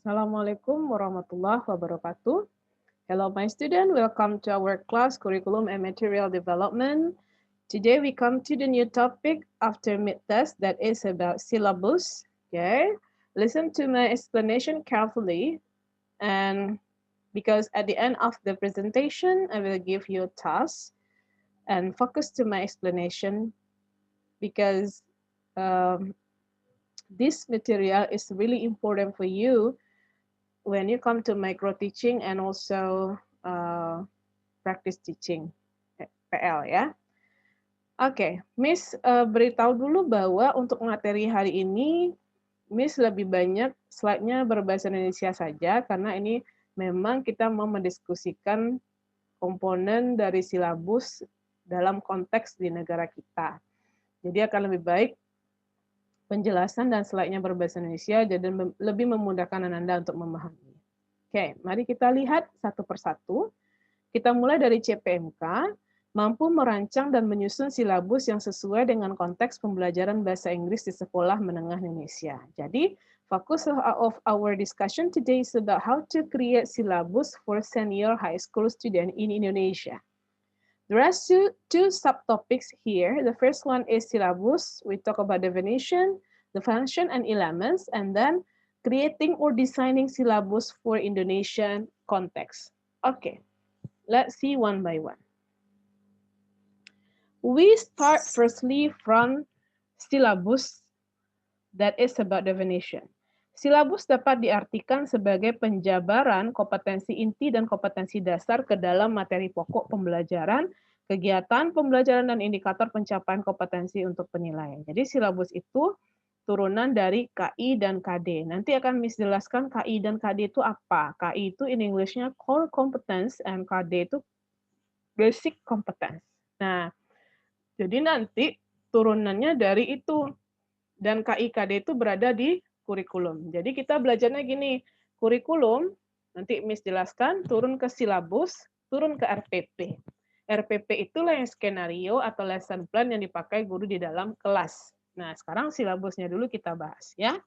Assalamualaikum warahmatullahi wabarakatuh. Hello, my student. Welcome to our class Curriculum and Material Development. Today we come to the new topic after mid-test that is about syllabus. Okay, listen to my explanation carefully, and because at the end of the presentation, I will give you a task and focus to my explanation because um, this material is really important for you when you come to micro teaching and also practice teaching PL ya. Oke, Miss beritahu dulu bahwa untuk materi hari ini Miss lebih banyak slide-nya berbahasa Indonesia saja karena ini memang kita mau mendiskusikan komponen dari silabus dalam konteks di negara kita. Jadi akan lebih baik penjelasan dan slide-nya berbahasa Indonesia jadi lebih memudahkan Anda untuk memahami. Oke, mari kita lihat satu persatu. Kita mulai dari CPMK, mampu merancang dan menyusun silabus yang sesuai dengan konteks pembelajaran bahasa Inggris di sekolah menengah Indonesia. Jadi, focus of our discussion today is about how to create syllabus for senior high school student in Indonesia. There are two subtopics here. The first one is syllabus. We talk about definition, the function and elements, and then creating or designing syllabus for Indonesian context. Okay, let's see one by one. We start firstly from syllabus, that is about definition. Silabus dapat diartikan sebagai penjabaran kompetensi inti dan kompetensi dasar ke dalam materi pokok pembelajaran, kegiatan pembelajaran, dan indikator pencapaian kompetensi untuk penilaian. Jadi silabus itu turunan dari KI dan KD. Nanti akan Miss jelaskan KI dan KD itu apa. KI itu in English-nya core competence, and KD itu basic competence. Nah, jadi nanti turunannya dari itu. Dan KIKD itu berada di kurikulum. Jadi kita belajarnya gini, kurikulum, nanti Miss jelaskan, turun ke silabus, turun ke RPP. RPP itulah yang skenario atau lesson plan yang dipakai guru di dalam kelas. Nah, sekarang silabusnya dulu kita bahas ya.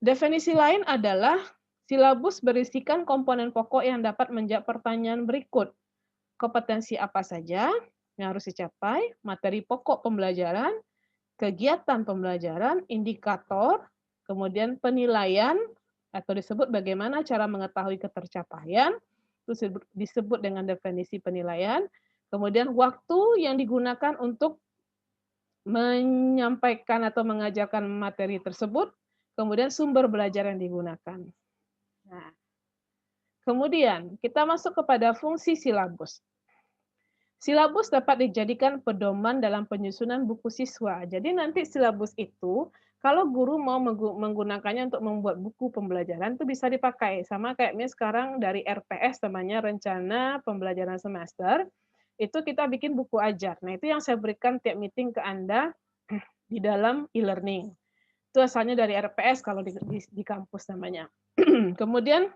Definisi lain adalah silabus berisikan komponen pokok yang dapat menjawab pertanyaan berikut. Kompetensi apa saja yang harus dicapai, materi pokok pembelajaran, kegiatan pembelajaran, indikator, kemudian penilaian, atau disebut bagaimana cara mengetahui ketercapaian, itu disebut dengan definisi penilaian, kemudian waktu yang digunakan untuk menyampaikan atau mengajarkan materi tersebut, kemudian sumber belajar yang digunakan. Nah, kemudian kita masuk kepada fungsi silabus. Silabus dapat dijadikan pedoman dalam penyusunan buku siswa. Jadi nanti silabus itu, kalau guru mau menggunakannya untuk membuat buku pembelajaran, itu bisa dipakai. Sama kayak sekarang dari RPS, namanya Rencana Pembelajaran Semester, itu kita bikin buku ajar. Nah, itu yang saya berikan tiap meeting ke Anda di dalam e-learning. Itu asalnya dari RPS kalau di kampus namanya. Kemudian,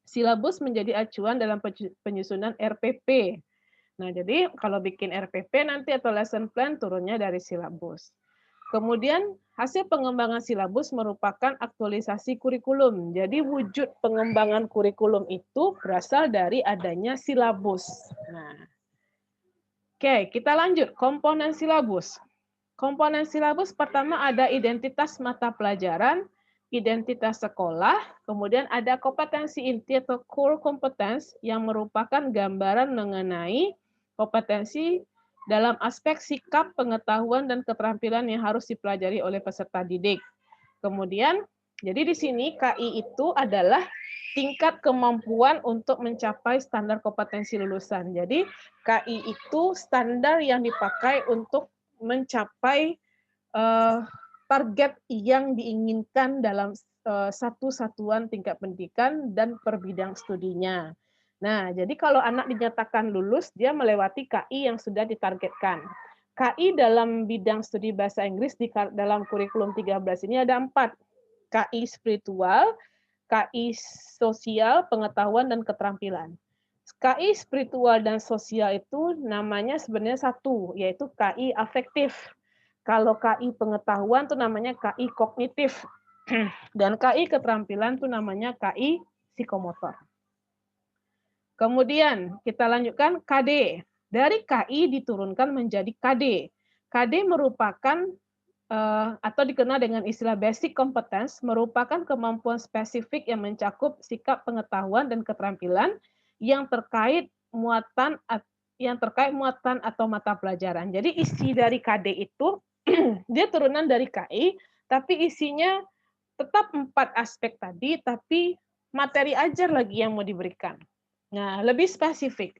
silabus menjadi acuan dalam penyusunan RPP. Nah, jadi kalau bikin RPP nanti atau lesson plan turunnya dari silabus. Kemudian hasil pengembangan silabus merupakan aktualisasi kurikulum. Jadi wujud pengembangan kurikulum itu berasal dari adanya silabus. Nah, oke, kita lanjut komponen silabus. Komponen silabus pertama ada identitas mata pelajaran, identitas sekolah, kemudian ada kompetensi inti atau core competence yang merupakan gambaran mengenai kompetensi dalam aspek sikap, pengetahuan, dan keterampilan yang harus dipelajari oleh peserta didik. Kemudian, jadi di sini KI itu adalah tingkat kemampuan untuk mencapai standar kompetensi lulusan. Jadi KI itu standar yang dipakai untuk mencapai target yang diinginkan dalam satu satuan tingkat pendidikan dan per bidang studinya. Nah, jadi kalau anak dinyatakan lulus, dia melewati KI yang sudah ditargetkan. KI dalam bidang studi bahasa Inggris dalam kurikulum 13 ini ada 4. KI spiritual, KI sosial, pengetahuan, dan keterampilan. KI spiritual dan sosial itu namanya sebenarnya satu, yaitu KI afektif. Kalau KI pengetahuan itu namanya KI kognitif. Dan KI keterampilan itu namanya KI psikomotor. Kemudian kita lanjutkan KD. Dari KI diturunkan menjadi KD. KD merupakan atau dikenal dengan istilah basic competence, merupakan kemampuan spesifik yang mencakup sikap pengetahuan dan keterampilan yang terkait muatan atau mata pelajaran. Jadi isi dari KD itu dia turunan dari KI, tapi isinya tetap 4 aspek tadi, tapi materi ajar lagi yang mau diberikan. Nah, lebih spesifik.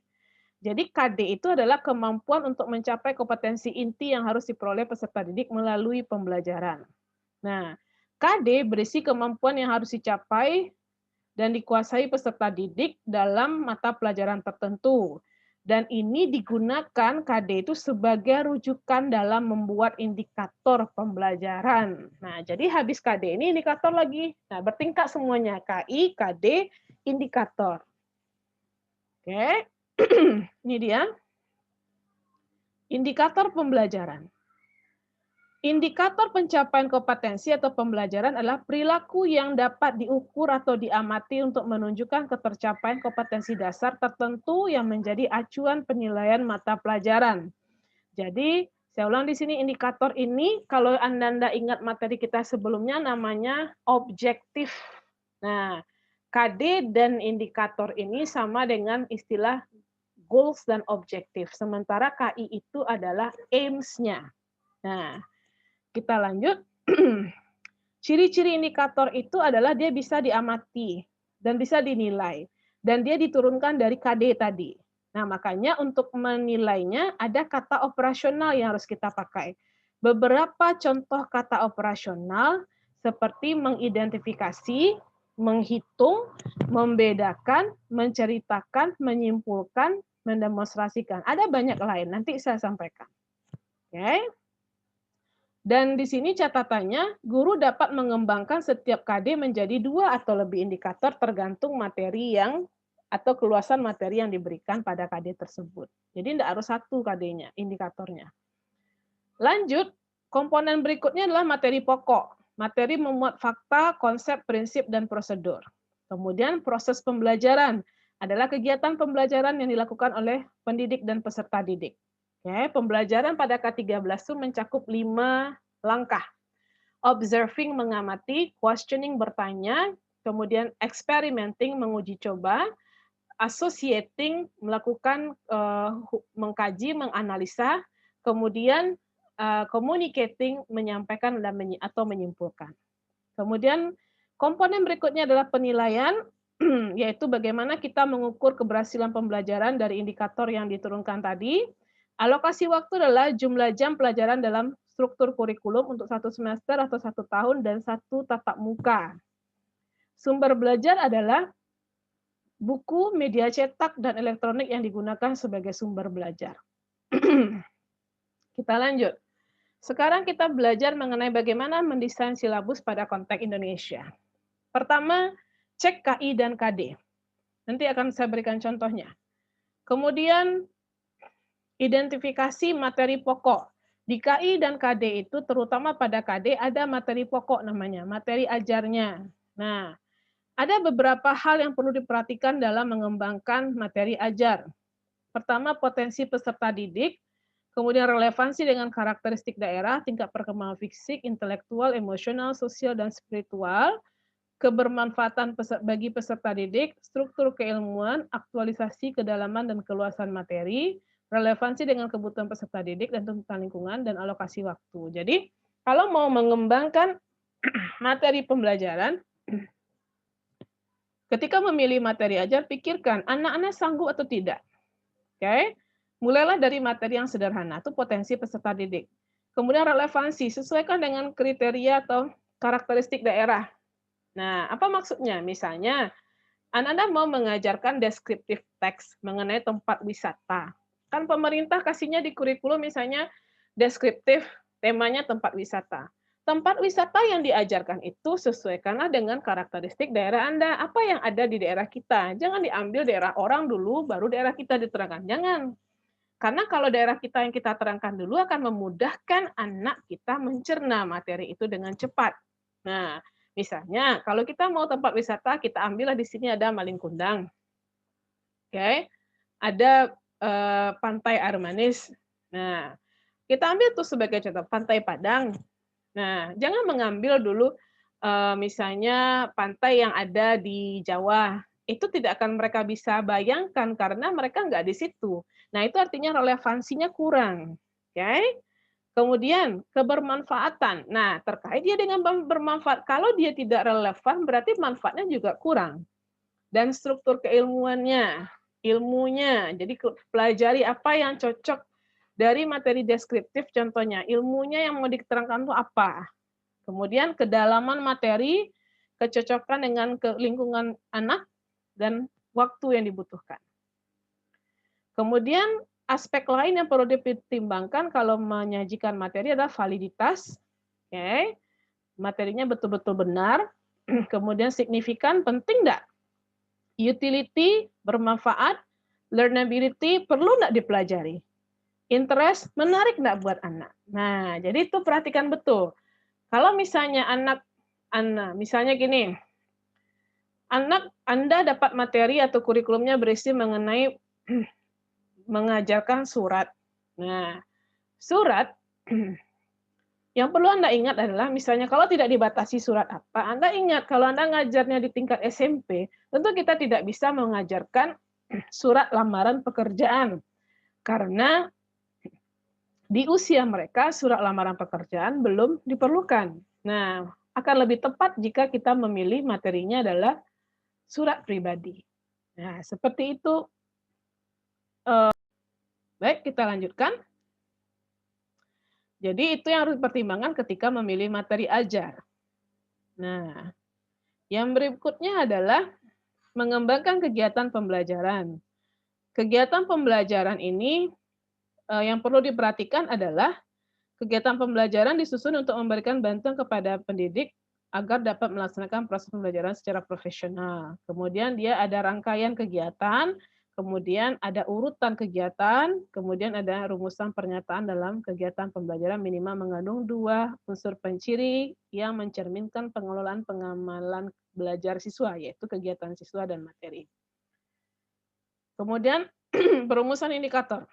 Jadi KD itu adalah kemampuan untuk mencapai kompetensi inti yang harus diperoleh peserta didik melalui pembelajaran. Nah, KD berisi kemampuan yang harus dicapai dan dikuasai peserta didik dalam mata pelajaran tertentu. Dan ini digunakan KD itu sebagai rujukan dalam membuat indikator pembelajaran. Nah, jadi habis KD ini indikator lagi. Nah, bertingkat semuanya, KI, KD, indikator. Oke. Ini dia. Indikator pembelajaran. Indikator pencapaian kompetensi atau pembelajaran adalah perilaku yang dapat diukur atau diamati untuk menunjukkan ketercapaian kompetensi dasar tertentu yang menjadi acuan penilaian mata pelajaran. Jadi, saya ulang di sini indikator ini, kalau Anda ingat materi kita sebelumnya namanya objektif. Nah, KD dan indikator ini sama dengan istilah goals dan objektif. Sementara KI itu adalah aims-nya. Nah, kita lanjut. Ciri-ciri indikator itu adalah dia bisa diamati dan bisa dinilai. Dan dia diturunkan dari KD tadi. Nah, makanya untuk menilainya ada kata operasional yang harus kita pakai. Beberapa contoh kata operasional seperti mengidentifikasi, menghitung, membedakan, menceritakan, menyimpulkan, mendemonstrasikan. Ada banyak lain, nanti saya sampaikan. Oke. Dan di sini catatannya, guru dapat mengembangkan setiap KD menjadi 2 atau lebih indikator tergantung materi yang atau keluasan materi yang diberikan pada KD tersebut. Jadi tidak harus 1 KD-nya, indikatornya. Lanjut, komponen berikutnya adalah materi pokok. Materi memuat fakta, konsep, prinsip, dan prosedur. Kemudian proses pembelajaran adalah kegiatan pembelajaran yang dilakukan oleh pendidik dan peserta didik. Oke, pembelajaran pada K13 itu mencakup 5 langkah. Observing mengamati, questioning bertanya, kemudian experimenting menguji coba, associating melakukan mengkaji, menganalisa, kemudian communicating menyampaikan dan atau menyimpulkan. Kemudian komponen berikutnya adalah penilaian, yaitu bagaimana kita mengukur keberhasilan pembelajaran dari indikator yang diturunkan tadi. Alokasi waktu adalah jumlah jam pelajaran dalam struktur kurikulum untuk 1 semester atau 1 tahun dan 1 tatap muka. Sumber belajar adalah buku, media cetak, dan elektronik yang digunakan sebagai sumber belajar. Kita lanjut. Sekarang kita belajar mengenai bagaimana mendesain silabus pada konteks Indonesia. Pertama, cek KI dan KD. Nanti akan saya berikan contohnya. Kemudian, identifikasi materi pokok. Di KI dan KD itu, terutama pada KD, ada materi pokok namanya, materi ajarnya. Nah, ada beberapa hal yang perlu diperhatikan dalam mengembangkan materi ajar. Pertama, potensi peserta didik, kemudian relevansi dengan karakteristik daerah, tingkat perkembangan fisik, intelektual, emosional, sosial, dan spiritual, kebermanfaatan bagi peserta didik, struktur keilmuan, aktualisasi kedalaman dan keluasan materi, relevansi dengan kebutuhan peserta didik dan tuntutan lingkungan, dan alokasi waktu. Jadi, kalau mau mengembangkan materi pembelajaran, ketika memilih materi ajar, pikirkan anak-anak sanggup atau tidak. Oke, mulailah dari materi yang sederhana, itu potensi peserta didik. Kemudian relevansi, sesuaikan dengan kriteria atau karakteristik daerah. Nah, apa maksudnya? Misalnya, anak-anak mau mengajarkan deskriptif teks mengenai tempat wisata. Kan pemerintah kasihnya di kurikulum misalnya deskriptif, temanya tempat wisata. Tempat wisata yang diajarkan itu sesuaikanlah dengan karakteristik daerah Anda. Apa yang ada di daerah kita. Jangan diambil daerah orang dulu, baru daerah kita diterangkan. Jangan. Karena kalau daerah kita yang kita terangkan dulu akan memudahkan anak kita mencerna materi itu dengan cepat. Nah, Misalnya, kalau kita mau tempat wisata, kita ambillah di sini ada Malin Kundang, oke, ada, pantai air manis. Nah, kita ambil tuh sebagai contoh, Pantai Padang. Nah, jangan mengambil dulu, misalnya pantai yang ada di Jawa, itu tidak akan mereka bisa bayangkan karena mereka nggak di situ. Nah, itu artinya relevansinya kurang, oke. Kemudian kebermanfaatan. Nah, terkait dia dengan bermanfaat, kalau dia tidak relevan berarti manfaatnya juga kurang. Dan struktur keilmuannya, ilmunya, jadi pelajari apa yang cocok dari materi deskriptif contohnya, ilmunya yang mau diterangkan itu apa. Kemudian kedalaman materi, kecocokan dengan ke lingkungan anak, dan waktu yang dibutuhkan. Kemudian aspek lain yang perlu dipertimbangkan kalau menyajikan materi adalah validitas, oke, materinya betul-betul benar, kemudian signifikan, penting nggak, utility, bermanfaat, learnability, perlu nggak dipelajari, interest, menarik nggak buat anak. Nah, jadi itu perhatikan betul. Kalau misalnya anak misalnya gini, anak Anda dapat materi atau kurikulumnya berisi mengenai mengajarkan surat. Nah, surat yang perlu Anda ingat adalah misalnya kalau tidak dibatasi surat apa, Anda ingat kalau Anda ngajarnya di tingkat SMP, tentu kita tidak bisa mengajarkan surat lamaran pekerjaan. Karena di usia mereka surat lamaran pekerjaan belum diperlukan. Nah, akan lebih tepat jika kita memilih materinya adalah surat pribadi. Nah, seperti itu. Baik, kita lanjutkan. Jadi itu yang harus dipertimbangkan ketika memilih materi ajar. Nah, yang berikutnya adalah mengembangkan kegiatan pembelajaran. Kegiatan pembelajaran ini yang perlu diperhatikan adalah kegiatan pembelajaran disusun untuk memberikan bantuan kepada pendidik agar dapat melaksanakan proses pembelajaran secara profesional. Kemudian dia ada rangkaian kegiatan, kemudian ada urutan kegiatan, kemudian ada rumusan pernyataan dalam kegiatan pembelajaran minimal mengandung 2 unsur penciri yang mencerminkan pengelolaan pengamalan belajar siswa, yaitu kegiatan siswa dan materi. Kemudian perumusan indikator.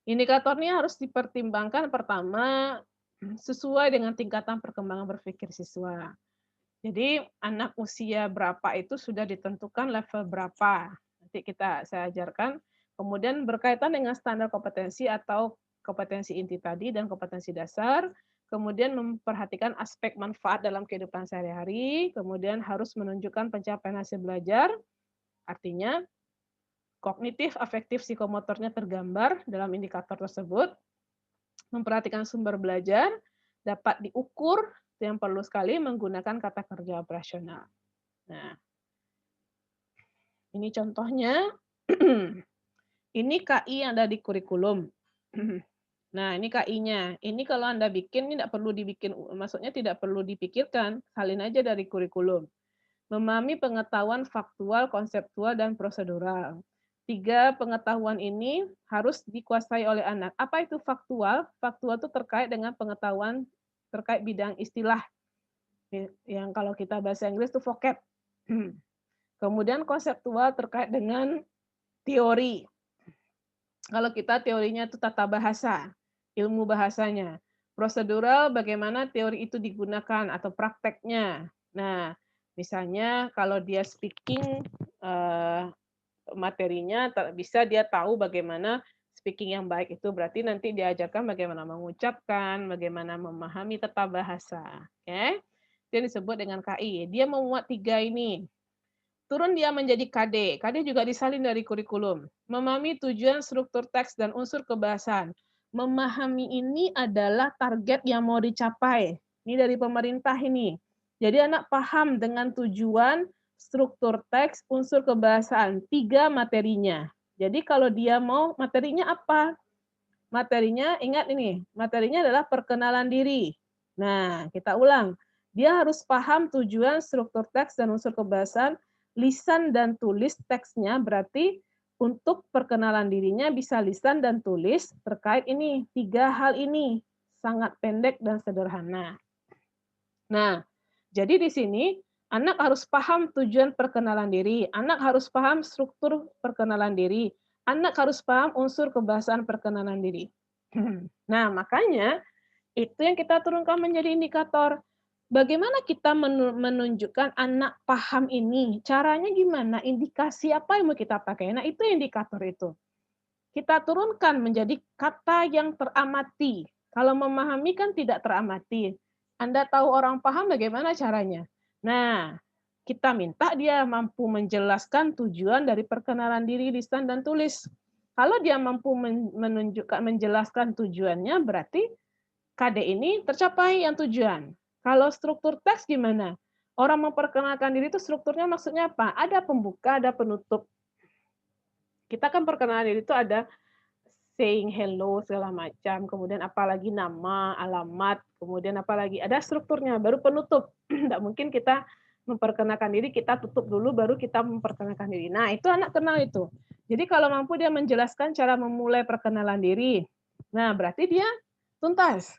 Indikator ini harus dipertimbangkan pertama sesuai dengan tingkatan perkembangan berpikir siswa. Jadi anak usia berapa itu sudah ditentukan level berapa. Nanti saya ajarkan. Kemudian berkaitan dengan standar kompetensi atau kompetensi inti tadi dan kompetensi dasar. Kemudian memperhatikan aspek manfaat dalam kehidupan sehari-hari. Kemudian harus menunjukkan pencapaian hasil belajar. Artinya kognitif, afektif, psikomotornya tergambar dalam indikator tersebut. Memperhatikan sumber belajar, dapat diukur, yang perlu sekali menggunakan kata kerja operasional. Nah, ini contohnya. Ini KI yang ada di kurikulum. Nah, ini KI-nya. Ini kalau Anda bikin, ini tidak perlu dibikin, maksudnya tidak perlu dipikirkan, salin aja dari kurikulum. Memahami pengetahuan faktual, konseptual, dan prosedural. 3 pengetahuan ini harus dikuasai oleh anak. Apa itu faktual? Faktual itu terkait dengan pengetahuan terkait bidang istilah. Yang kalau kita bahasa Inggris itu vocab. Kemudian konseptual terkait dengan teori. Kalau kita teorinya itu tata bahasa, ilmu bahasanya. Prosedural bagaimana teori itu digunakan atau prakteknya. Nah, misalnya kalau dia speaking, materinya bisa dia tahu bagaimana speaking yang baik itu berarti nanti diajarkan bagaimana mengucapkan, bagaimana memahami tata bahasa, oke. Itu yang disebut dengan KI. Dia memuat 3 ini. Turun dia menjadi KD. KD juga disalin dari kurikulum. Memahami tujuan, struktur teks, dan unsur kebahasan. Memahami ini adalah target yang mau dicapai. Ini dari pemerintah ini. Jadi anak paham dengan tujuan, struktur teks, unsur kebahasaan. 3 materinya. Jadi kalau dia mau materinya apa? Materinya, ingat ini, materinya adalah perkenalan diri. Nah, kita ulang. Dia harus paham tujuan, struktur teks, dan unsur kebahasan, lisan dan tulis teksnya, berarti untuk perkenalan dirinya bisa lisan dan tulis terkait ini, 3 hal ini. Sangat pendek dan sederhana. Nah, Jadi di sini anak harus paham tujuan perkenalan diri, anak harus paham struktur perkenalan diri, anak harus paham unsur kebahasaan perkenalan diri. Nah, makanya itu yang kita turunkan menjadi indikator. Bagaimana kita menunjukkan anak paham ini? Caranya gimana? Indikasi apa yang mau kita pakai? Nah, itu indikator itu. Kita turunkan menjadi kata yang teramati. Kalau memahami kan tidak teramati. Anda tahu orang paham bagaimana caranya? Nah, kita minta dia mampu menjelaskan tujuan dari perkenalan diri, lisan, dan tulis. Kalau dia mampu menunjukkan, menjelaskan tujuannya, berarti KD ini tercapai yang tujuan. Kalau struktur teks gimana? Orang memperkenalkan diri itu strukturnya maksudnya apa? Ada pembuka, ada penutup. Kita kan perkenalan diri itu ada saying hello segala macam, kemudian apalagi nama, alamat, kemudian apalagi ada strukturnya, baru penutup. Tidak mungkin kita memperkenalkan diri, kita tutup dulu, baru kita memperkenalkan diri. Nah, itu anak kenal itu. Jadi kalau mampu dia menjelaskan cara memulai perkenalan diri, nah berarti dia tuntas.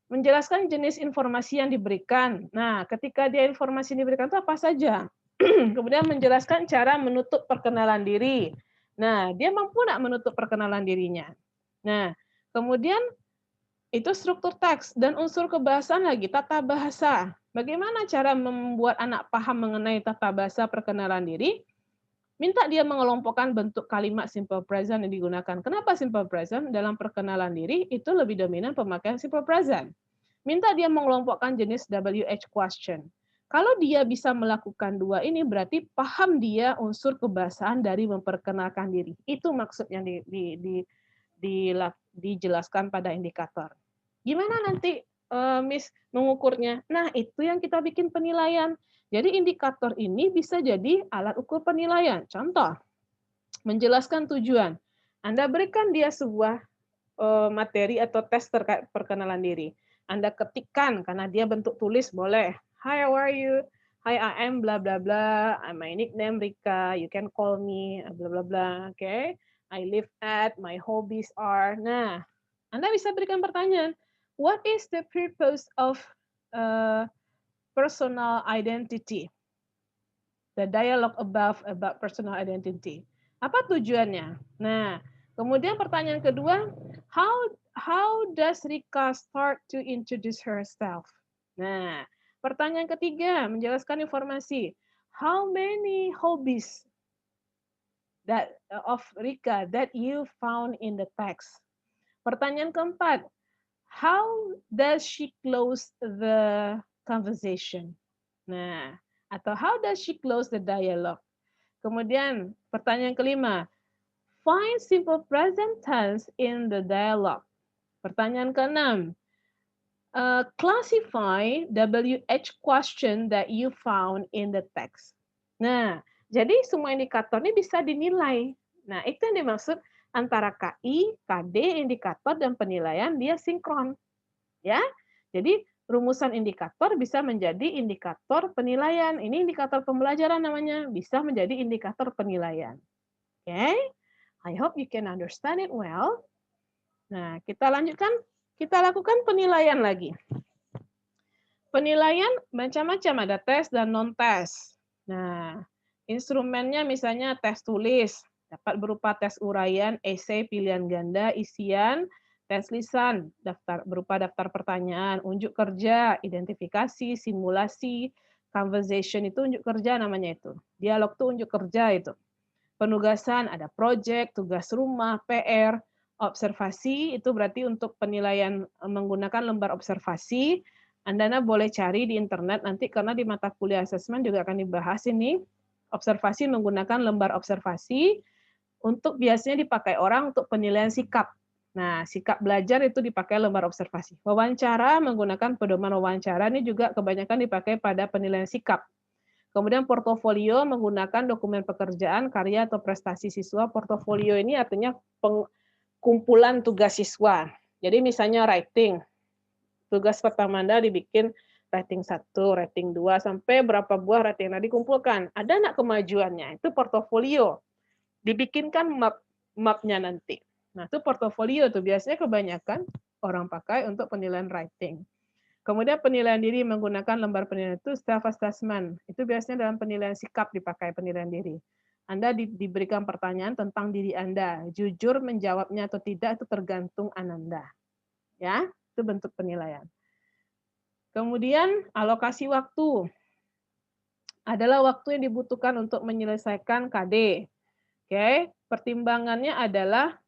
Menjelaskan jenis informasi yang diberikan. Nah, ketika dia informasi yang diberikan itu apa saja? Kemudian menjelaskan cara menutup perkenalan diri. Nah, dia mampu nggak menutup perkenalan dirinya? Nah, kemudian itu struktur teks dan unsur kebahasaan lagi, tata bahasa. Bagaimana cara membuat anak paham mengenai tata bahasa perkenalan diri? Minta dia mengelompokkan bentuk kalimat simple present yang digunakan. Kenapa simple present? Dalam perkenalan diri itu lebih dominan pemakaian simple present. Minta dia mengelompokkan jenis WH question. Kalau dia bisa melakukan dua ini, berarti paham dia unsur kebahasaan dari memperkenalkan diri. Itu maksudnya dijelaskan pada indikator. Gimana nanti Miss mengukurnya? Nah, itu yang kita bikin penilaian. Jadi indikator ini bisa jadi alat ukur penilaian. Contoh, menjelaskan tujuan. Anda berikan dia sebuah materi atau tes terkait perkenalan diri. Anda ketikkan karena dia bentuk tulis boleh. Hi, how are you? Hi, I am bla bla bla. My nickname Rika. You can call me bla bla bla. Okay? I live at. My hobbies are. Nah, Anda bisa berikan pertanyaan. What is the purpose of personal identity? The dialogue about personal identity. Apa tujuannya? Nah, kemudian pertanyaan kedua, how does Rika start to introduce herself? Nah, pertanyaan ketiga, menjelaskan informasi. How many hobbies that of Rika that you found in the text? Pertanyaan keempat, how does she close the conversation? Nah, atau how does she close the dialogue? Kemudian pertanyaan kelima, find simple present tense in the dialogue. Pertanyaan keenam, classify WH question that you found in the text. Nah, jadi semua indikator ini bisa dinilai. Nah, itu yang dimaksud antara KI, KD, indikator, dan penilaian dia sinkron. Ya, jadi rumusan indikator bisa menjadi indikator penilaian. Ini indikator pembelajaran namanya, bisa menjadi indikator penilaian. Okay? I hope you can understand it well. Nah, kita lanjutkan, kita lakukan penilaian lagi. Penilaian macam-macam, ada tes dan non-tes. Nah, instrumennya misalnya tes tulis, dapat berupa tes uraian, esai, pilihan ganda, isian, tes lisan, berupa daftar pertanyaan, unjuk kerja, identifikasi, simulasi, conversation itu unjuk kerja namanya itu. Dialog itu unjuk kerja itu. Penugasan ada project, tugas rumah, PR, observasi itu berarti untuk penilaian menggunakan lembar observasi. Anda boleh cari di internet nanti karena di mata kuliah asesmen juga akan dibahas ini. Observasi menggunakan lembar observasi untuk biasanya dipakai orang untuk penilaian sikap. Nah, sikap belajar itu dipakai lembar observasi. Wawancara menggunakan pedoman wawancara ini juga kebanyakan dipakai pada penilaian sikap. Kemudian portofolio menggunakan dokumen pekerjaan, karya atau prestasi siswa. Portofolio ini artinya kumpulan tugas siswa. Jadi misalnya writing. Tugas pertama Anda dibikin rating 1, rating 2 sampai berapa buah rating yang dikumpulkan. Ada enggak kemajuannya? Itu portofolio. Dibikinkan map-nya nanti. Nah, itu portofolio tuh biasanya kebanyakan orang pakai untuk penilaian writing. Kemudian penilaian diri menggunakan lembar penilaian itu self assessment. Itu biasanya dalam penilaian sikap dipakai penilaian diri. Anda diberikan pertanyaan tentang diri Anda. Jujur menjawabnya atau tidak itu tergantung Ananda. Ya, itu bentuk penilaian. Kemudian alokasi waktu adalah waktu yang dibutuhkan untuk menyelesaikan KD. Oke, pertimbangannya adalah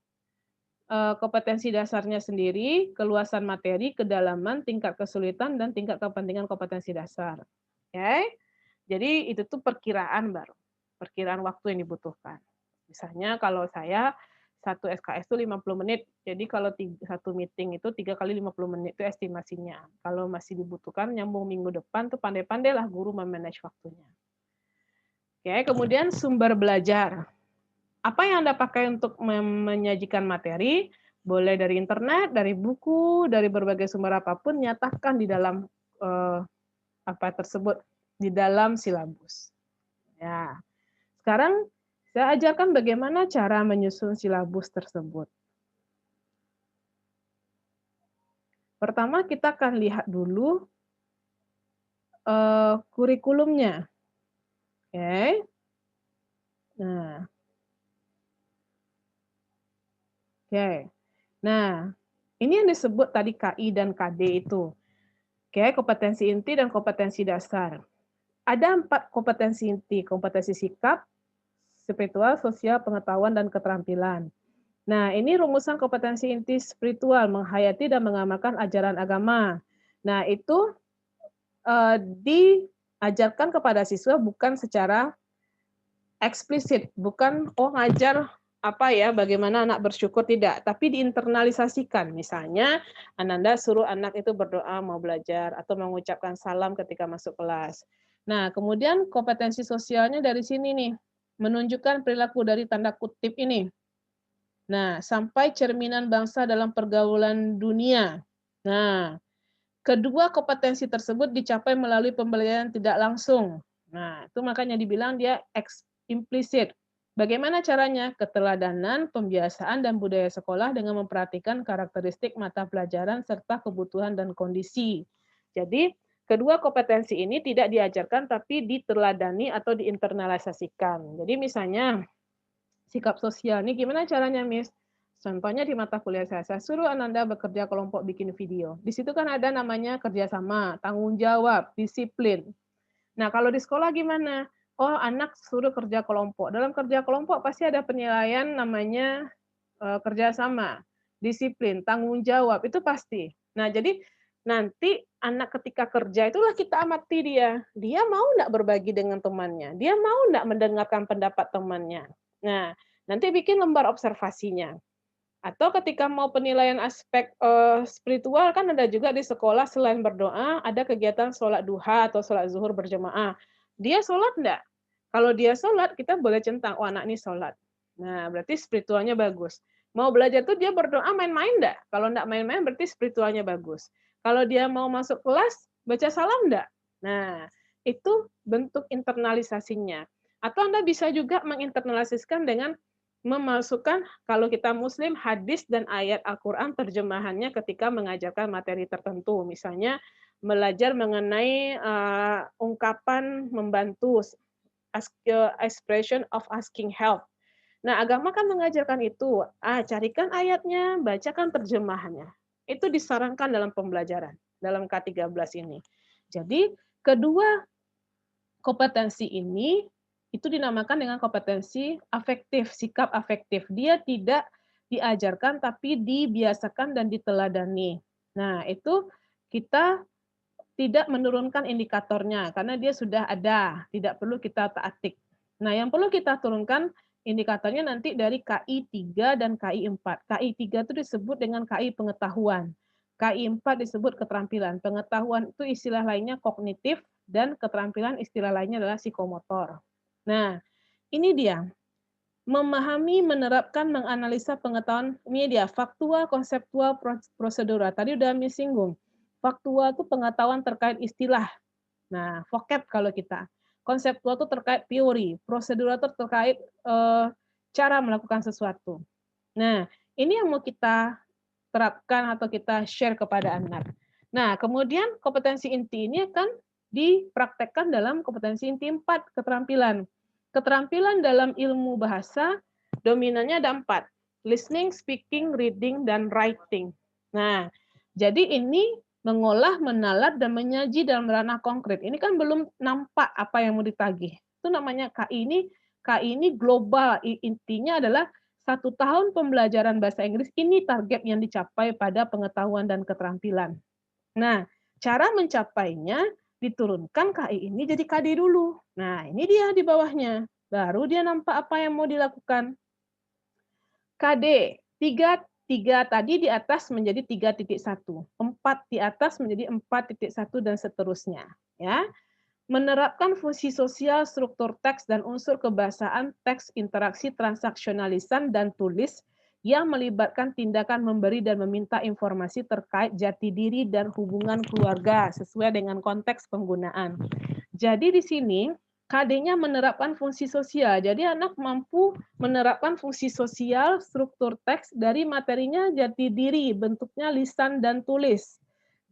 kompetensi dasarnya sendiri, keluasan materi, kedalaman, tingkat kesulitan, dan tingkat kepentingan kompetensi dasar. Oke, jadi itu tuh perkiraan baru, perkiraan waktu yang dibutuhkan. Misalnya kalau saya satu SKS itu 50 menit, jadi kalau satu meeting itu 3 kali 50 menit itu estimasinya. Kalau masih dibutuhkan nyambung minggu depan tuh pandai-pandailah guru memanage waktunya. Oke, kemudian sumber belajar. Apa yang Anda pakai untuk menyajikan materi, boleh dari internet, dari buku, dari berbagai sumber apapun, nyatakan di dalam apa tersebut, di dalam silabus. Ya, sekarang saya ajarkan bagaimana cara menyusun silabus tersebut. Pertama kita akan lihat dulu kurikulumnya. Oke. Nah, oke. Nah, ini yang disebut tadi KI dan KD itu. Oke, kompetensi inti dan kompetensi dasar. Ada 4 kompetensi inti, kompetensi sikap, spiritual, sosial, pengetahuan, dan keterampilan. Nah, ini rumusan kompetensi inti spiritual, menghayati dan mengamalkan ajaran agama. Nah, itu diajarkan kepada siswa bukan secara eksplisit, bukan ngajar apa ya, bagaimana anak bersyukur, tidak, tapi diinternalisasikan. Misalnya, Ananda suruh anak itu berdoa mau belajar atau mengucapkan salam ketika masuk kelas. Nah, kemudian kompetensi sosialnya dari sini nih, menunjukkan perilaku dari tanda kutip ini. Nah, sampai cerminan bangsa dalam pergaulan dunia. Nah, kedua kompetensi tersebut dicapai melalui pembelajaran tidak langsung. Nah, itu makanya dibilang dia implisit. Bagaimana caranya? Keteladanan, pembiasaan, dan budaya sekolah dengan memperhatikan karakteristik mata pelajaran serta kebutuhan dan kondisi. Jadi, kedua kompetensi ini tidak diajarkan tapi diteladani atau diinternalisasikan. Jadi misalnya, sikap sosial ini gimana caranya, Miss? Contohnya di mata kuliah saya suruh Ananda bekerja kelompok bikin video. Di situ kan ada namanya kerjasama, tanggung jawab, disiplin. Nah, kalau di sekolah gimana? Oh, anak suruh kerja kelompok. Dalam kerja kelompok pasti ada penilaian namanya kerjasama, disiplin, tanggung jawab, itu pasti. Nah, jadi nanti anak ketika kerja itulah kita amati dia. Dia mau enggak berbagi dengan temannya? Dia mau enggak mendengarkan pendapat temannya? Nah, nanti bikin lembar observasinya. Atau ketika mau penilaian aspek, spiritual kan ada juga di sekolah selain berdoa, ada kegiatan sholat duha atau sholat zuhur berjamaah. Dia sholat enggak? Kalau dia sholat, kita boleh centang, "Oh, anak ini sholat." Nah, berarti spiritualnya bagus. Mau belajar tuh dia berdoa main-main enggak? Kalau enggak main-main berarti spiritualnya bagus. Kalau dia mau masuk kelas, baca salam enggak? Nah, itu bentuk internalisasinya. Atau Anda bisa juga menginternalisasikan dengan memasukkan kalau kita muslim hadis dan ayat Al-Qur'an terjemahannya ketika mengajarkan materi tertentu. Misalnya belajar mengenai ungkapan membantu, expression of asking help. Nah, agama kan mengajarkan itu. Carikan ayatnya, bacakan terjemahannya. Itu disarankan dalam pembelajaran, dalam K13 ini. Jadi, kedua kompetensi ini itu dinamakan dengan kompetensi afektif, sikap afektif. Dia tidak diajarkan tapi dibiasakan dan diteladani. Nah, itu kita tidak menurunkan indikatornya karena dia sudah ada, tidak perlu kita atik. Nah, yang perlu kita turunkan indikatornya nanti dari KI 3 dan KI 4. KI 3 itu disebut dengan KI pengetahuan. KI 4 disebut keterampilan. Pengetahuan itu istilah lainnya kognitif dan keterampilan istilah lainnya adalah psikomotor. Nah, ini dia. Memahami, menerapkan, menganalisa pengetahuan, ini dia, faktual, konseptual, prosedural. Tadi udah singgung. Faktual itu pengetahuan terkait istilah. Nah, vocab kalau kita. Konseptual itu terkait teori, prosedural itu terkait cara melakukan sesuatu. Nah, ini yang mau kita terapkan atau kita share kepada anak. Nah, kemudian kompetensi inti ini akan dipraktekkan dalam kompetensi inti 4, keterampilan. Keterampilan dalam ilmu bahasa, dominannya ada 4, listening, speaking, reading, dan writing. Nah, jadi ini mengolah, menalar, dan menyaji dalam ranah konkret. Ini kan belum nampak apa yang mau ditagih. Itu namanya KI ini global, intinya adalah 1 tahun pembelajaran bahasa Inggris, ini target yang dicapai pada pengetahuan dan keterampilan. Nah, cara mencapainya diturunkan KI ini jadi KD dulu. Nah, ini dia di bawahnya. Baru dia nampak apa yang mau dilakukan. KD, 3 tadi di atas menjadi 3.1, 4 di atas menjadi 4.1 dan seterusnya, ya. Menerapkan fungsi sosial, struktur teks dan unsur kebahasaan teks, interaksi transaksional lisan dan tulis yang melibatkan tindakan memberi dan meminta informasi terkait jati diri dan hubungan keluarga sesuai dengan konteks penggunaan. Jadi di sini KD-nya menerapkan fungsi sosial. Jadi anak mampu menerapkan fungsi sosial, struktur teks dari materinya jati diri, bentuknya lisan dan tulis.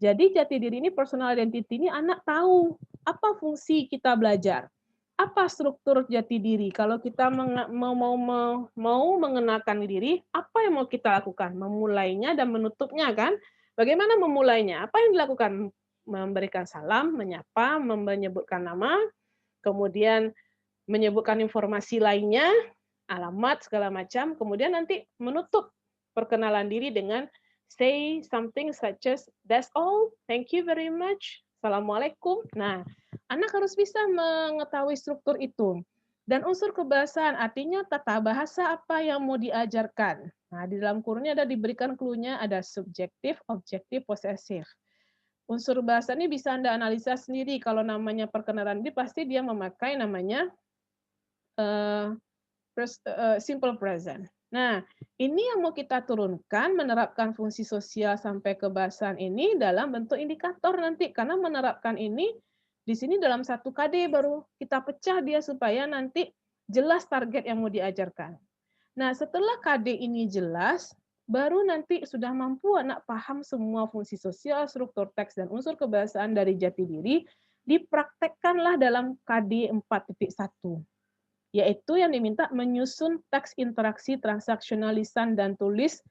Jadi jati diri ini, personal identity ini anak tahu apa fungsi kita belajar. Apa struktur jati diri? Kalau kita mau mengenalkan diri, apa yang mau kita lakukan? Memulainya dan menutupnya kan? Bagaimana memulainya? Apa yang dilakukan? Memberikan salam, menyapa, menyebutkan nama, kemudian menyebutkan informasi lainnya, alamat, segala macam, kemudian nanti menutup perkenalan diri dengan say something such as, "That's all, thank you very much, assalamualaikum." Nah, anak harus bisa mengetahui struktur itu. Dan unsur kebahasaan, artinya tata bahasa apa yang mau diajarkan. Nah, di dalam kurunnya ada diberikan clue-nya, ada subjektif, objektif, posesif. Unsur bahasa ini bisa Anda analisa sendiri. Kalau namanya perkenalan diri, pasti dia memakai namanya simple present. Nah, ini yang mau kita turunkan, menerapkan fungsi sosial sampai kebahasaan ini dalam bentuk indikator nanti. Karena menerapkan ini, di sini dalam 1 KD baru kita pecah dia supaya nanti jelas target yang mau diajarkan. Nah, setelah KD ini jelas, baru nanti sudah mampu anak paham semua fungsi sosial, struktur teks, dan unsur kebahasaan dari jati diri, dipraktekkanlah dalam KD 4.1. Yaitu yang diminta menyusun teks interaksi transaksional lisan dan tulis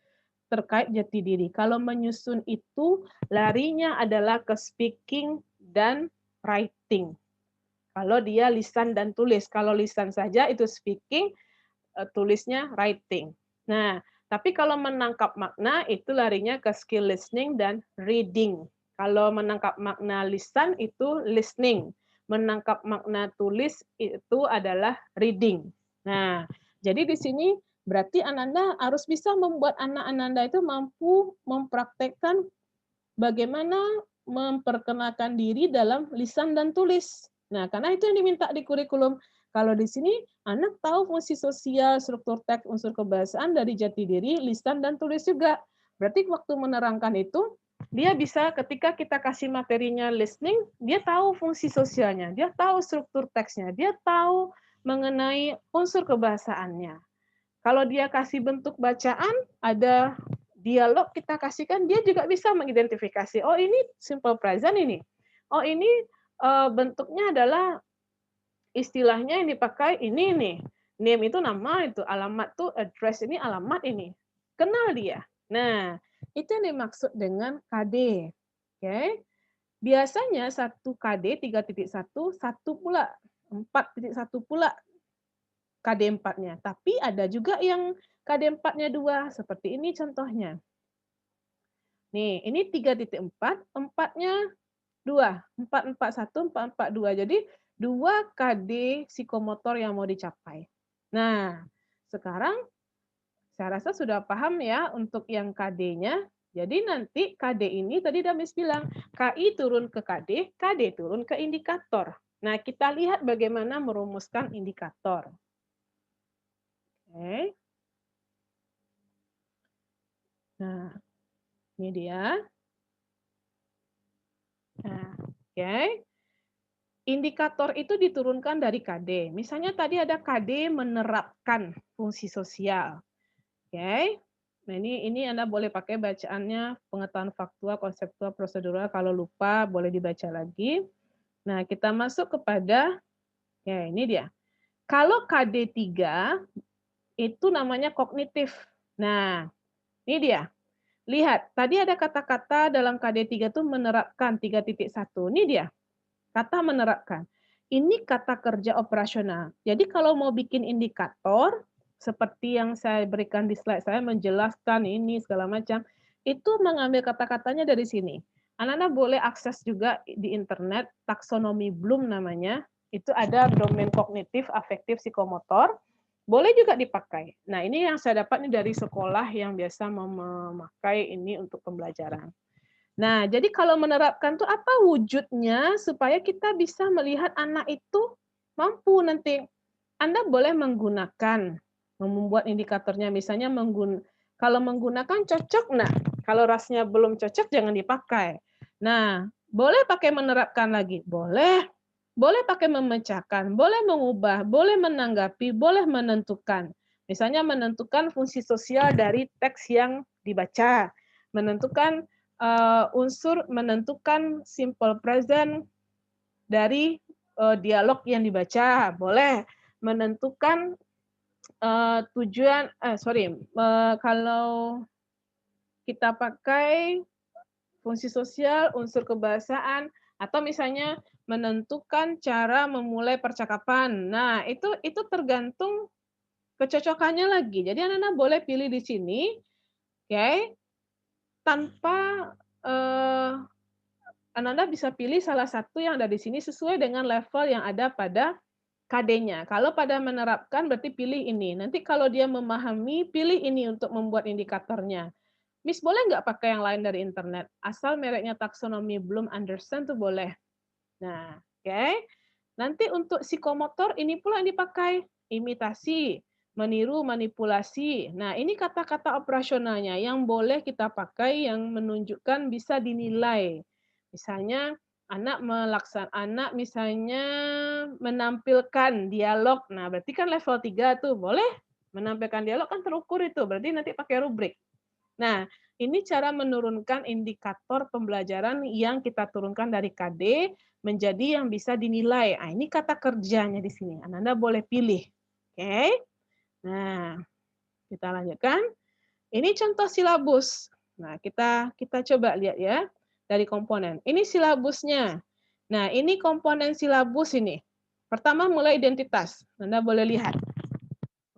terkait jati diri. Kalau menyusun itu larinya adalah ke speaking dan writing. Kalau dia lisan dan tulis, kalau lisan saja itu speaking, tulisnya writing. Nah, tapi kalau menangkap makna itu larinya ke skill listening dan reading. Kalau menangkap makna lisan itu listening, menangkap makna tulis itu adalah reading. Nah, jadi di sini berarti Ananda harus bisa membuat anak Ananda itu mampu mempraktekkan bagaimana memperkenalkan diri dalam lisan dan tulis. Nah, karena itu yang diminta di kurikulum. Kalau di sini anak tahu fungsi sosial, struktur teks, unsur kebahasaan dari jati diri, lisan dan tulis juga. Berarti waktu menerangkan itu dia bisa ketika kita kasih materinya listening, dia tahu fungsi sosialnya, dia tahu struktur teksnya, dia tahu mengenai unsur kebahasaannya. Kalau dia kasih bentuk bacaan, ada dialog kita kasihkan, dia juga bisa mengidentifikasi, oh ini simple present ini. Oh ini bentuknya adalah istilahnya yang dipakai ini nih. Name itu nama, itu alamat tuh address ini alamat ini. Kenal dia. Nah, itu yang dimaksud dengan KD. Oke. Biasanya 1 KD 3.1, 1 pula, 4.1 pula KD 4-nya. Tapi ada juga yang KD 4-nya 2, seperti ini contohnya. Nih, ini 3.4, 4-nya 2, 441, 442. Jadi 2 KD psikomotor yang mau dicapai. Nah, sekarang saya rasa sudah paham ya untuk yang KD-nya. Jadi nanti KD ini tadi udah Miss bilang, KI turun ke KD, KD turun ke indikator. Nah, kita lihat bagaimana merumuskan indikator. Oke. Nah, ini dia. Nah, oke. Indikator itu diturunkan dari KD. Misalnya tadi ada KD menerapkan fungsi sosial. Oke. Nah, ini Anda boleh pakai bacaannya pengetahuan faktual, konseptual, prosedural. Kalau lupa boleh dibaca lagi. Nah, kita masuk kepada ya ini dia. Kalau KD3 itu namanya kognitif. Nah, ini dia. Lihat, tadi ada kata-kata dalam KD3 itu menerapkan 3.1. Ini dia, kata menerapkan. Ini kata kerja operasional. Jadi kalau mau bikin indikator, seperti yang saya berikan di slide saya, menjelaskan ini segala macam, itu mengambil kata-katanya dari sini. Anak-anak boleh akses juga di internet, taksonomi Bloom namanya, itu ada domain kognitif, afektif, psikomotor, boleh juga dipakai. Nah, ini yang saya dapat nih dari sekolah yang biasa memakai ini untuk pembelajaran. Nah, jadi kalau menerapkan tuh apa wujudnya supaya kita bisa melihat anak itu mampu nanti. Anda boleh menggunakan, membuat indikatornya misalnya kalau menggunakan cocok, nah kalau rasnya belum cocok jangan dipakai. Nah, boleh pakai menerapkan lagi, boleh. Boleh pakai memecahkan, boleh mengubah, boleh menanggapi, boleh menentukan. Misalnya menentukan fungsi sosial dari teks yang dibaca, menentukan menentukan simple present dari dialog yang dibaca, boleh menentukan tujuan kalau kita pakai fungsi sosial, unsur kebahasaan, atau misalnya menentukan cara memulai percakapan. Nah, itu tergantung kecocokannya lagi. Jadi anak-anak boleh pilih di sini, oke, tanpa anak-anak bisa pilih salah satu yang ada di sini sesuai dengan level yang ada pada KD-nya. Kalau pada menerapkan berarti pilih ini. Nanti kalau dia memahami, pilih ini untuk membuat indikatornya. Miss boleh nggak pakai yang lain dari internet? Asal mereknya taksonomi belum understand tuh boleh. Nah, oke. Nanti untuk psikomotor ini pula yang dipakai. Imitasi, meniru, manipulasi. Nah, ini kata-kata operasionalnya yang boleh kita pakai yang menunjukkan bisa dinilai. Misalnya anak misalnya menampilkan dialog. Nah, berarti kan level 3 tuh, boleh menampilkan dialog kan terukur itu. Berarti nanti pakai rubrik. Nah, ini cara menurunkan indikator pembelajaran yang kita turunkan dari KD menjadi yang bisa dinilai. Ah, ini kata kerjanya di sini. Anda boleh pilih. Oke. Nah, kita lanjutkan. Ini contoh silabus. Nah, kita coba lihat ya dari komponen. Ini silabusnya. Nah, ini komponen silabus ini. Pertama mulai identitas. Anda boleh lihat.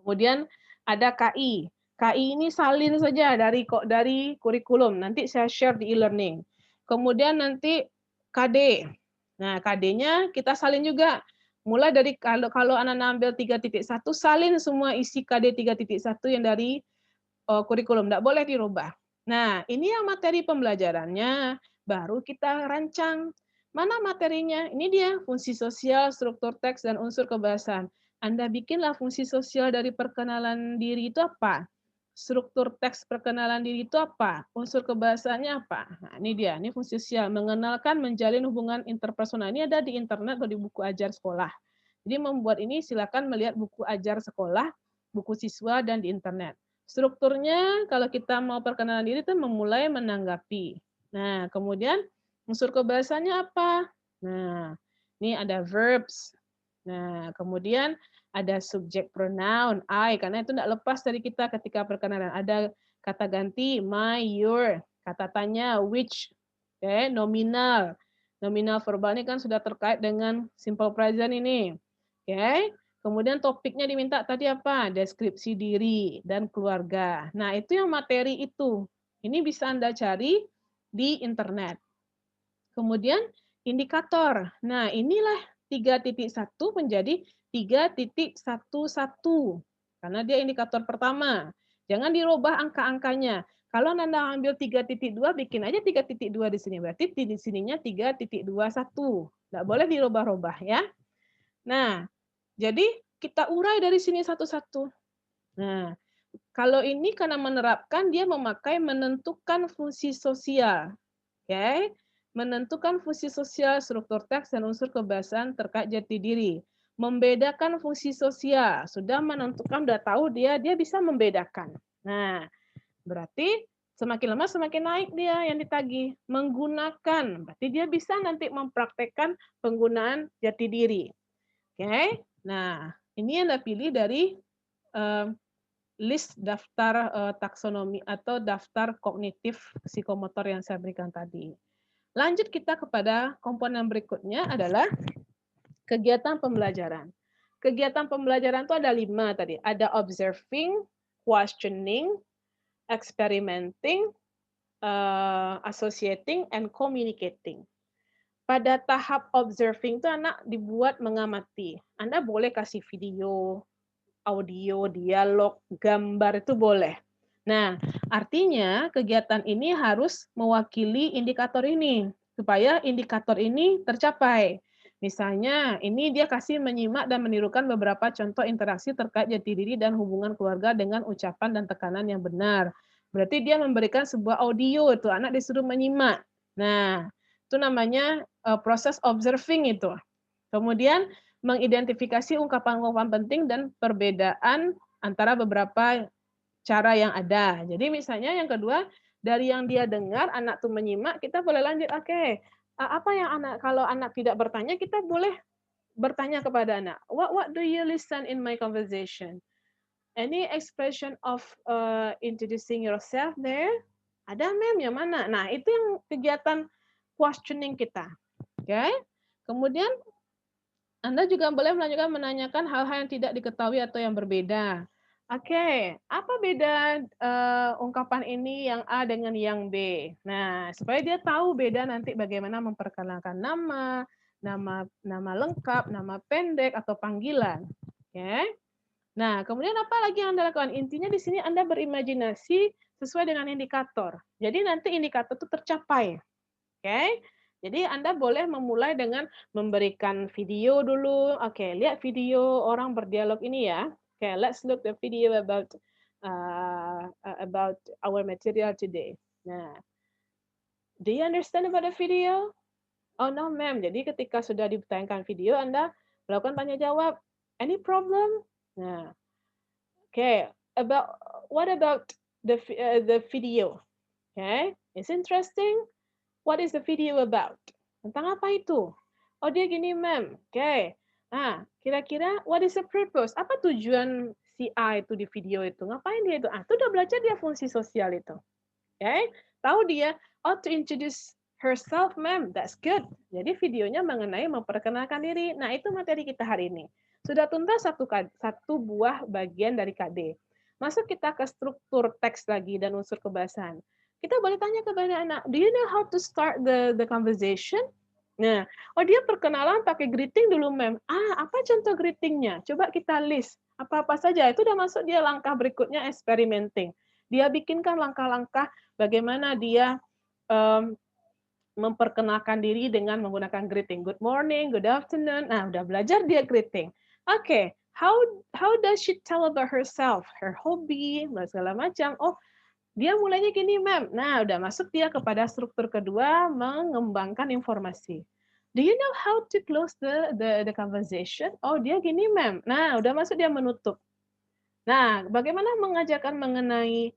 Kemudian ada KI. KI ini salin saja dari kurikulum. Nanti saya share di e-learning. Kemudian nanti KD. Nah, KD-nya kita salin juga. Mulai dari kalau anak ambil 3.1, salin semua isi KD 3.1 yang dari kurikulum. Tidak boleh dirubah. Nah, ini yang materi pembelajarannya. Baru kita rancang. Mana materinya? Ini dia, fungsi sosial, struktur teks, dan unsur kebahasaan. Anda bikinlah fungsi sosial dari perkenalan diri itu apa? Struktur teks perkenalan diri itu apa? Unsur kebahasaannya apa? Nah, ini dia, ini fungsi sosial. Mengenalkan, menjalin hubungan interpersonal. Ini ada di internet atau di buku ajar sekolah. Jadi membuat ini silakan melihat buku ajar sekolah, buku siswa, dan di internet. Strukturnya kalau kita mau perkenalan diri itu memulai menanggapi. Nah, kemudian unsur kebahasannya apa? Nah, ini ada verbs. Nah, kemudian ada subjek pronoun I karena itu tidak lepas dari kita ketika perkenalan. Ada kata ganti my, your, kata tanya which, okay, nominal. Nominal verbal ini kan sudah terkait dengan simple present ini. Oke. Okay. Kemudian topiknya diminta tadi apa? Deskripsi diri dan keluarga. Nah, itu yang materi itu. Ini bisa Anda cari di internet. Kemudian indikator. Nah, inilah 3.1 menjadi 3.11. Karena dia indikator pertama. Jangan dirubah angka-angkanya. Kalau Anda ambil 3.2, bikin aja 3.2 di sini. Berarti di sininya 3.21. Tidak boleh dirubah-rubah ya. Nah, jadi kita urai dari sini satu-satu. Nah, kalau ini karena menerapkan dia memakai menentukan fungsi sosial. Oke. Menentukan fungsi sosial, struktur teks dan unsur kebahasaan terkait jati diri. Membedakan fungsi sosial. Sudah menentukan, sudah tahu dia bisa membedakan. Nah, Berarti semakin lama semakin naik dia yang ditagih. Menggunakan, berarti dia bisa nanti mempraktekkan penggunaan jati diri. Oke. Nah, ini Anda pilih dari, eee, list daftar, taksonomi atau daftar kognitif psikomotor yang saya berikan tadi. Lanjut kita kepada komponen berikutnya adalah kegiatan pembelajaran. Kegiatan pembelajaran itu ada 5 tadi, ada observing, questioning, experimenting, associating, and communicating. Pada tahap observing itu anak dibuat mengamati. Anda boleh kasih video, audio, dialog, gambar itu boleh. Nah, artinya kegiatan ini harus mewakili indikator ini, supaya indikator ini tercapai. Misalnya, ini dia kasih menyimak dan menirukan beberapa contoh interaksi terkait jati diri dan hubungan keluarga dengan ucapan dan tekanan yang benar. Berarti dia memberikan sebuah audio itu, anak disuruh menyimak. Nah, itu namanya proses observing itu. Kemudian mengidentifikasi ungkapan-ungkapan penting dan perbedaan antara beberapa cara yang ada. Jadi misalnya yang kedua, dari yang dia dengar, anak tuh menyimak, kita boleh lanjut, oke, apa yang kalau anak tidak bertanya, kita boleh bertanya kepada anak, "What do you listen in my conversation? Any expression of, introducing yourself there? Ada ma'am, yang mana?" Nah, itu yang kegiatan questioning kita, oke. Kemudian Anda juga boleh melanjutkan menanyakan hal-hal yang tidak diketahui atau yang berbeda. Oke, apa beda, ungkapan ini yang A dengan yang B? Nah, supaya dia tahu beda nanti bagaimana memperkenalkan nama, nama lengkap, nama pendek, atau panggilan, oke. Nah, kemudian apa lagi yang Anda lakukan? Intinya di sini Anda berimajinasi sesuai dengan indikator. Jadi nanti indikator itu tercapai. Oke. Jadi Anda boleh memulai dengan memberikan video dulu. Oke, lihat video orang berdialog ini ya. Oke, let's look the video about our material today. Nah, do you understand about the video? Oh no, ma'am. Jadi ketika sudah ditayangkan video, Anda melakukan tanya jawab. Any problem? Nah, oke. What about the video? Okay, it's interesting. What is the video about? Tentang apa itu? Oh, dia gini, ma'am. Oke. Nah, kira-kira what is the purpose? Apa tujuan si A itu di video itu? Ngapain dia itu? Ah, itu udah belajar dia fungsi sosial itu. Oke. Tahu dia, oh to introduce herself, ma'am. That's good. Jadi videonya mengenai memperkenalkan diri. Nah, itu materi kita hari ini. Sudah tuntas satu buah bagian dari KD. Masuk kita ke struktur teks lagi dan unsur kebahasaan. Kita boleh tanya kepada anak, "Do you know how to start the conversation?" Nah, oh dia perkenalan pakai greeting dulu, ma'am. Ah, apa contoh greetingnya? Coba kita list. Apa-apa saja. Itu udah masuk dia langkah berikutnya experimenting. Dia bikinkan langkah-langkah bagaimana dia um, memperkenalkan diri dengan menggunakan greeting. Good morning, good afternoon. Nah, udah belajar dia greeting. Oke, okay. How does she tell about herself? Her hobby, segala macam. Oh, dia mulainya gini, ma'am. Nah, udah masuk dia kepada struktur kedua, mengembangkan informasi. Do you know how to close the conversation? Oh, dia gini, ma'am. Nah, udah masuk dia menutup. Nah, bagaimana mengajarkan mengenai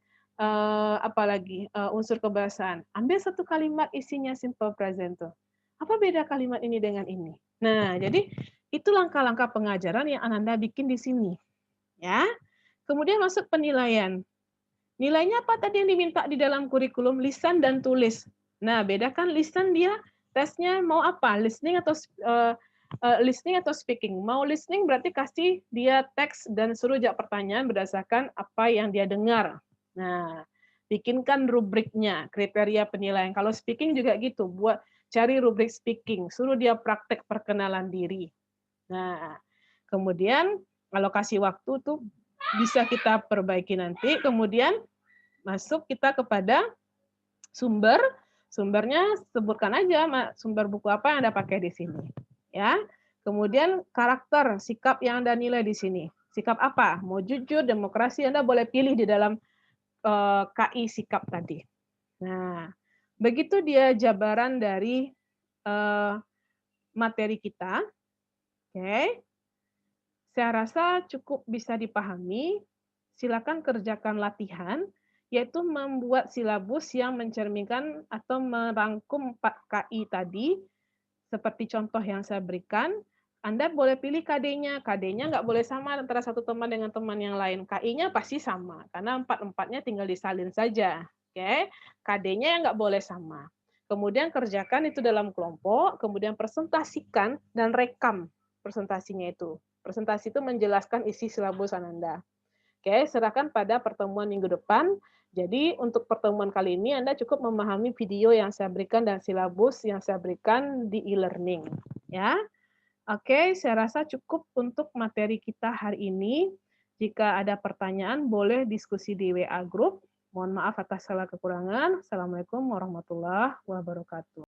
apalagi unsur kebahasaan? Ambil satu kalimat isinya simple present tuh. Apa beda kalimat ini dengan ini? Nah, jadi itu langkah-langkah pengajaran yang Anda bikin di sini, ya. Kemudian masuk penilaian. Nilainya apa tadi yang diminta di dalam kurikulum? Lisan dan tulis. Nah, bedakan lisan dia tesnya mau apa? Listening atau speaking. Mau listening berarti kasih dia teks dan suruh jawab pertanyaan berdasarkan apa yang dia dengar. Nah, bikinkan rubriknya, kriteria penilaian. Kalau speaking juga gitu, cari rubrik speaking, suruh dia praktek perkenalan diri. Nah, kemudian alokasi waktu tuh bisa kita perbaiki nanti. Kemudian masuk kita kepada sumber. Sumbernya sebutkan aja sumber buku apa yang Anda pakai di sini, ya. Kemudian karakter, sikap yang Anda nilai di sini. Sikap apa? Mau jujur, demokrasi, Anda boleh pilih di dalam KI sikap tadi. Nah, begitu dia jabaran dari materi kita. Oke. Saya rasa cukup bisa dipahami. Silakan kerjakan latihan. yaitu membuat silabus yang mencerminkan atau merangkum 4 KI tadi, seperti contoh yang saya berikan. Anda boleh pilih KD-nya, KD-nya nggak boleh sama antara satu teman dengan teman yang lain, KI-nya pasti sama, karena empat-empatnya tinggal disalin saja, oke. KD-nya yang nggak boleh sama. Kemudian kerjakan itu dalam kelompok, kemudian presentasikan dan rekam presentasinya itu. Presentasi itu menjelaskan isi silabus Anda. Oke, serahkan pada pertemuan minggu depan. Jadi untuk pertemuan kali ini Anda cukup memahami video yang saya berikan dan silabus yang saya berikan di e-learning, ya. Oke, saya rasa cukup untuk materi kita hari ini. Jika ada pertanyaan boleh diskusi di WA Group. Mohon maaf atas segala kekurangan. Assalamualaikum warahmatullahi wabarakatuh.